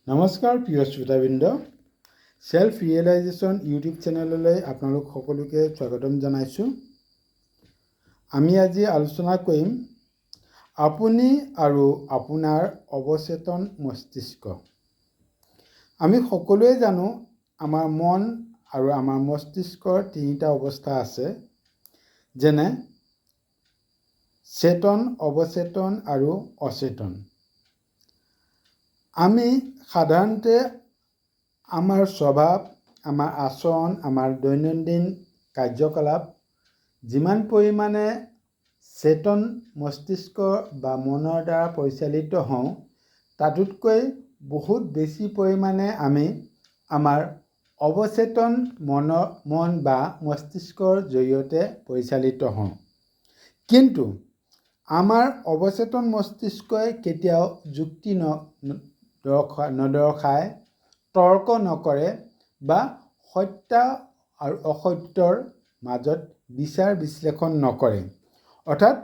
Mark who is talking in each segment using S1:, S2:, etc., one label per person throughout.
S1: নমস্কাৰ প্ৰিয় শ্ৰোতাবৃন্দ, self realisation YouTube চেনেললৈ আপোনালোক সকলোকে স্বাগতম জনাইছোঁ। আমি আজি আলোচনা কৰিম আপুনি আৰু আপোনাৰ অৱচেতন মস্তিষ্ক। আমি সকলোৱে জানো আমাৰ মন আৰু আমাৰ মস্তিষ্কৰ তিনিটা অৱস্থা আছে, যেনে চেতন, অৱচেতন আৰু অচেতন। আমি সাধাৰণতে আমাৰ স্বভাৱ, আমাৰ আচৰণ, আমাৰ দৈনন্দিন কাৰ্যকলাপ যিমান পৰিমাণে চেতন মস্তিষ্ক বা মনৰ দ্বাৰা পৰিচালিত হওঁ, তাতোতকৈ বহুত বেছি পৰিমাণে আমি আমাৰ অৱচেতন মন বা মস্তিষ্কৰ জৰিয়তে পৰিচালিত হওঁ। কিন্তু আমাৰ অৱচেতন মস্তিষ্কই কেতিয়াও যুক্তি নদৰ্শায়, তৰ্ক নকৰে বা সত্য আৰু অসত্যৰ মাজত বিচাৰ বিশ্লেষণ নকৰে। অৰ্থাৎ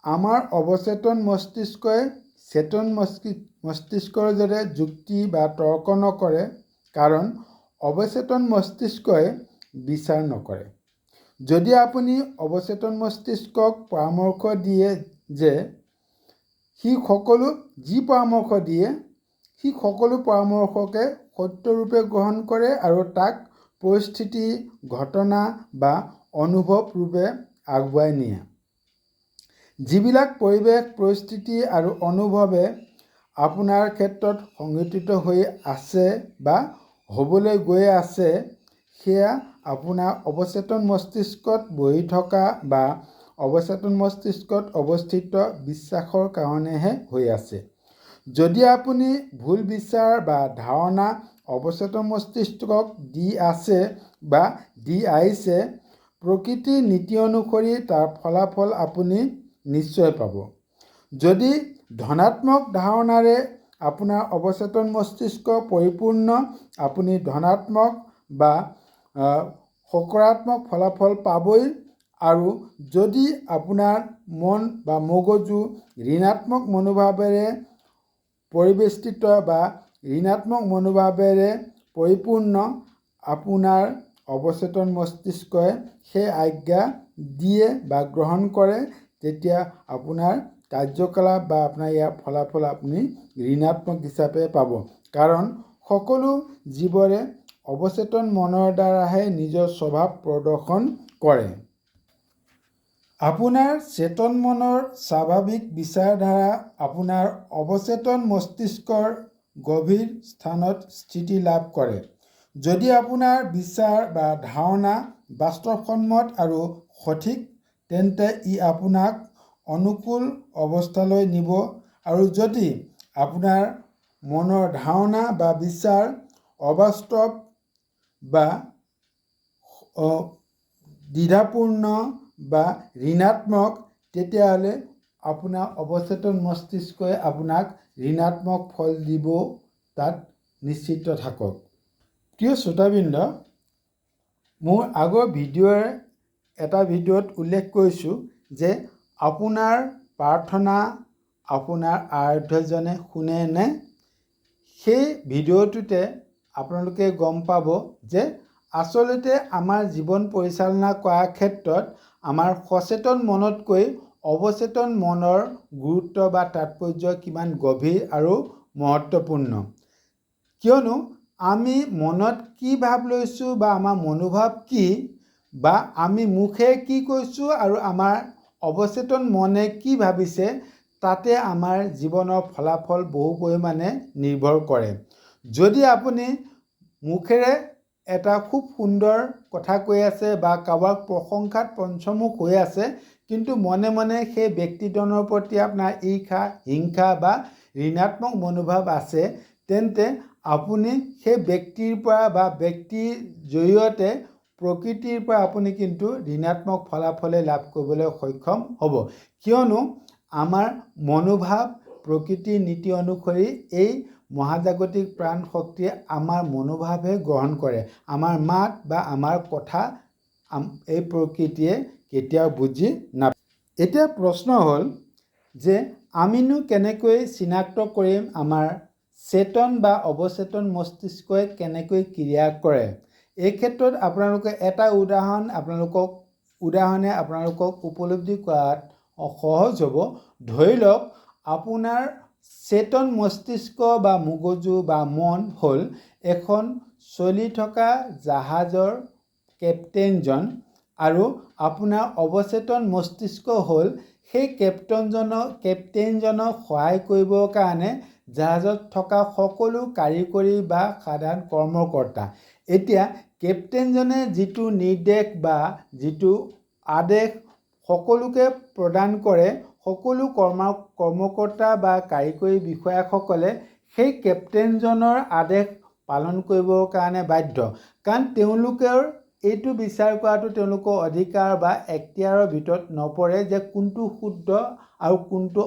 S1: আমাৰ অৱচেতন মস্তিষ্কই চেতন মস্তিষ্কৰ দৰে যুক্তি বা তৰ্ক নকৰে, কাৰণ অৱচেতন মস্তিষ্কই বিচাৰ নকৰে। যদি আপুনি অৱচেতন মস্তিষ্কক পৰামৰ্শ দিয়ে যে যি পৰামৰ্শ দিয়ে সি সকলো পৰামৰ্শকে সত্যৰূপে গ্ৰহণ কৰে আৰু তাক পৰিস্থিতি, ঘটনা বা অনুভৱ ৰূপে আগুৱাই নিয়ে। যিবিলাক পৰিৱেশ, পৰিস্থিতি আৰু অনুভৱে আপোনাৰ ক্ষেত্ৰত সংঘটিত হৈ আছে বা হ'বলৈ গৈ আছে, সেয়া আপোনাৰ অৱচেতন মস্তিষ্কত বহি থকা বা অৱচেতন মস্তিষ্কত অৱস্থিত বিশ্বাসৰ কাৰণেহে হৈ আছে। যদি আপুনি ভুল বিচাৰ বা ধাৰণা অৱচেতন মস্তিষ্কক দি আছে বা দি আহিছে, প্ৰকৃতিৰ নীতি অনুসৰি তাৰ ফলাফল আপুনি নিশ্চয় পাব। যদি ধনাত্মক ধাৰণাৰে আপোনাৰ অৱচেতন মস্তিষ্ক পৰিপূৰ্ণ, আপুনি ধনাত্মক বা সকাৰাত্মক ফলাফল পাবই। আৰু যদি আপোনাৰ মন বা মগজু ঋণাত্মক মনোভাৱেৰে পৰিবেষ্টিত বা ঋণাত্মক মনোভাৱেৰে পৰিপূৰ্ণ, আপোনাৰ অৱচেতন মস্তিষ্কই সেই আজ্ঞা দিয়ে বা গ্ৰহণ কৰে, তেতিয়া আপোনাৰ কাৰ্যকলাপ বা আপোনাৰ ইয়াৰ ফলাফল আপুনি ঋণাত্মক হিচাপে পাব। কাৰণ সকলো জীৱৰে অৱচেতন মনৰ দ্বাৰাহে নিজৰ স্বভাৱ প্ৰদৰ্শন কৰে। আপোনাৰ চেতন মনৰ স্বাভাৱিক বিচাৰধাৰা আপোনাৰ অৱচেতন মস্তিষ্কৰ গভীৰ স্থানত স্থিতি লাভ কৰে। যদি আপোনাৰ বিচাৰ বা ধাৰণা বাস্তৱসন্মত আৰু সঠিক, তেন্তে ই আপোনাক অনুকূল অৱস্থালৈ নিব। আৰু যদি আপোনাৰ মনৰ ধাৰণা বা বিচাৰ অবাস্তৱ বা দ্বিধাপূৰ্ণ বা ঋণাত্মক, তেতিয়াহ'লে আপোনাৰ অৱচেতন মস্তিষ্কই আপোনাক ঋণাত্মক ফল দিব, তাত নিশ্চিত থাকক। প্ৰিয় শ্ৰোতাবৃন্দ, মোৰ আগৰ এটা ভিডিঅ'ত উল্লেখ কৰিছোঁ যে আপোনাৰ প্ৰাৰ্থনা আপোনাৰ আৰাধ্যজনে শুনেনে? সেই ভিডিঅ'টোতে আপোনালোকে গম পাব যে আচলতে আমাৰ জীৱন পৰিচালনা কৰাৰ ক্ষেত্ৰত আমাৰ সচেতন মনতকৈ অৱচেতন মনৰ গুৰুত্ব বা তাৎপৰ্য কিমান গভীৰ আৰু মহত্বপূৰ্ণ। কিয়নো আমি মনত কি ভাৱ লৈছোঁ বা আমাৰ মনোভাৱ কি, বা আমি মুখেৰে কি কৈছোঁ আৰু আমাৰ অৱচেতন মনে কি ভাবিছে, তাতে আমাৰ জীৱনৰ ফলাফল বহু পৰিমাণে নিৰ্ভৰ কৰে। যদি আপুনি মুখেৰে এটা খুব সুন্দৰ কথা কৈ আছে বা কাৰোবাক প্ৰশংসাত পঞ্চমুখ হৈ আছে, কিন্তু মনে মনে সেই ব্যক্তিজনৰ প্ৰতি আপোনাৰ ঈৰ্ষা, হিংসা বা ঋণাত্মক মনোভাৱ আছে, তেন্তে আপুনি সেই ব্যক্তিৰ পৰা বা ব্যক্তিৰ জৰিয়তে প্ৰকৃতিৰ পৰা আপুনি কিন্তু ঋণাত্মক ফলাফলে লাভ কৰিবলৈ সক্ষম হ'ব। কিয়নো আমাৰ মনোভাৱ প্ৰকৃতিৰ নীতি অনুসৰি এই মহাজাগতিক প্ৰাণ শক্তিয়ে আমাৰ মনোভাৱহে গ্ৰহণ কৰে। আমাৰ মাত বা আমাৰ কথা এই প্ৰকৃতিয়ে কেতিয়াও বুজি নাপায়। এতিয়া প্ৰশ্ন হ'ল যে আমিনো কেনেকৈ চিনাক্ত কৰিম আমাৰ চেতন বা অৱচেতন মস্তিষ্কই কেনেকৈ ক্ৰিয়া কৰে। এই ক্ষেত্ৰত আপোনালোকে এটা উদাহৰণে আপোনালোকক উপলব্ধি কৰাত সহজ হ'ব। ধৰি লওক আপোনাৰ চেতন মস্তিষ্ক বা মগজু বা মন হ'ল এখন চলি থকা জাহাজৰ কেপ্টেইনজন, আৰু আপোনাৰ অৱচেতন মস্তিষ্ক হ'ল সেই কেপ্টেইনজনক সহায় কৰিবৰ কাৰণে জাহাজত থকা সকলো কাৰিকৰী বা সাধাৰণ কৰ্মকৰ্তা। এতিয়া কেপ্টেইনজনে যিটো নিৰ্দেশ বা যিটো আদেশ সকলোকে প্ৰদান কৰে, সকলো কৰ্মকৰ্তা বা কাৰিকৰী বিষয়াসকলে সেই কেপ্টেইনজনৰ আদেশ পালন কৰিবৰ কাৰণে বাধ্য, কাৰণ তেওঁলোকৰ এইটো বিচাৰ কৰাটো তেওঁলোকৰ অধিকাৰ বা এখতিয়াৰৰ ভিতৰত নপৰে যে কোনটো শুদ্ধ আৰু কোনটো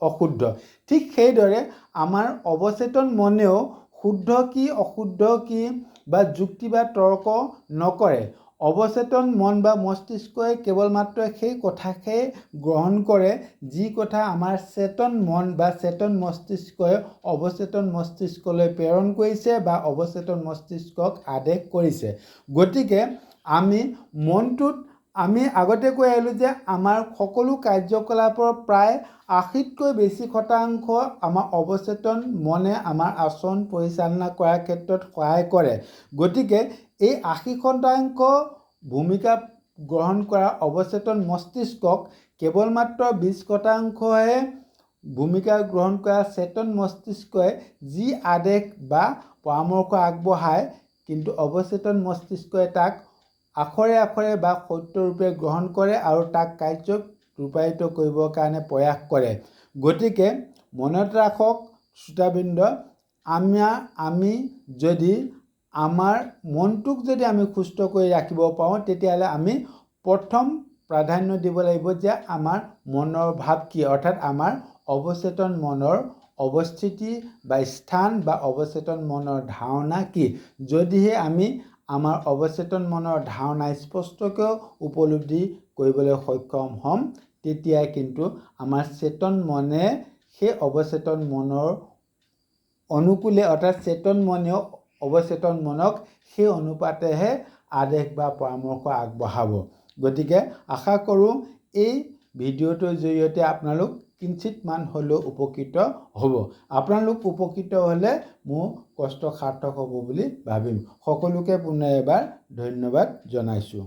S1: অশুদ্ধ। ঠিক সেইদৰে আমাৰ অৱচেতন মনেও শুদ্ধ কি অশুদ্ধ কি বা যুক্তি বা তৰ্ক নকৰে। অৱচেতন মন বা মস্তিষ্কই কেৱল মাত্ৰ সেই কথাকে গ্ৰহণ কৰে যি কথা আমাৰ চেতন মন বা চেতন মস্তিষ্কই অৱচেতন মস্তিষ্কলৈ প্ৰেৰণ কৰিছে বা অৱচেতন মস্তিষ্কক আদেশ কৰিছে। গতিকে আমি আগতে কৈ আহিলোঁ যে আমাৰ সকলো কাৰ্যকলাপৰ প্ৰায় ৮০তকৈ বেছি শতাংশ আমাৰ অৱচেতন মনে আমাৰ আচৰণ পৰিচালনা কৰাৰ ক্ষেত্ৰত সহায় কৰে। গতিকে এই ৮০% ভূমিকা গ্ৰহণ কৰা অৱচেতন মস্তিষ্কক কেৱল মাত্ৰ ২০%হে ভূমিকা গ্ৰহণ কৰা চেতন মস্তিষ্কই যি আদেশ বা পৰামৰ্শ আগবঢ়ায়, কিন্তু অৱচেতন মস্তিষ্কই তাক আখৰে আখৰে বা সত্যৰূপে গ্ৰহণ কৰে আৰু তাক কাৰ্যত ৰূপায়িত কৰিবৰ কাৰণে প্ৰয়াস কৰে। গতিকে মনত ৰাখক শ্ৰোতাবৃন্দ, আমি যদি আমাৰ মনটোক যদি আমি সুস্থ কৰি ৰাখিব পাৰোঁ, তেতিয়াহ'লে আমি প্ৰথম প্ৰাধান্য দিব লাগিব যে আমাৰ মনৰ ভাৱ কি, অৰ্থাৎ আমাৰ অৱচেতন মনৰ অৱস্থিতি বা স্থান বা অৱচেতন মনৰ ধাৰণা কি। যদিহে আমি আমাৰ অৱচেতন মনৰ ধাৰণা স্পষ্টকৈ উপলব্ধি কৰিবলৈ সক্ষম হ'ম, তেতিয়া কিন্তু আমাৰ চেতন মনে সেই অৱচেতন মনৰ অনুকূলে, অৰ্থাৎ চেতন মনেও অৱচেতন মনক সেই অনুপাতেহে আদেশ বা পৰামৰ্শ আগবঢ়াব। গতিকে আশা কৰোঁ এই ভিডিঅ'টোৰ জৰিয়তে আপোনালোক কিঞ্চিতমান হ'লেও উপকৃত হ'ব। আপোনালোক উপকৃত হ'লে মোৰ কষ্ট সাৰ্থক হ'ব বুলি ভাবিম। সকলোকে পুনৰ এবাৰ ধন্যবাদ জনাইছোঁ।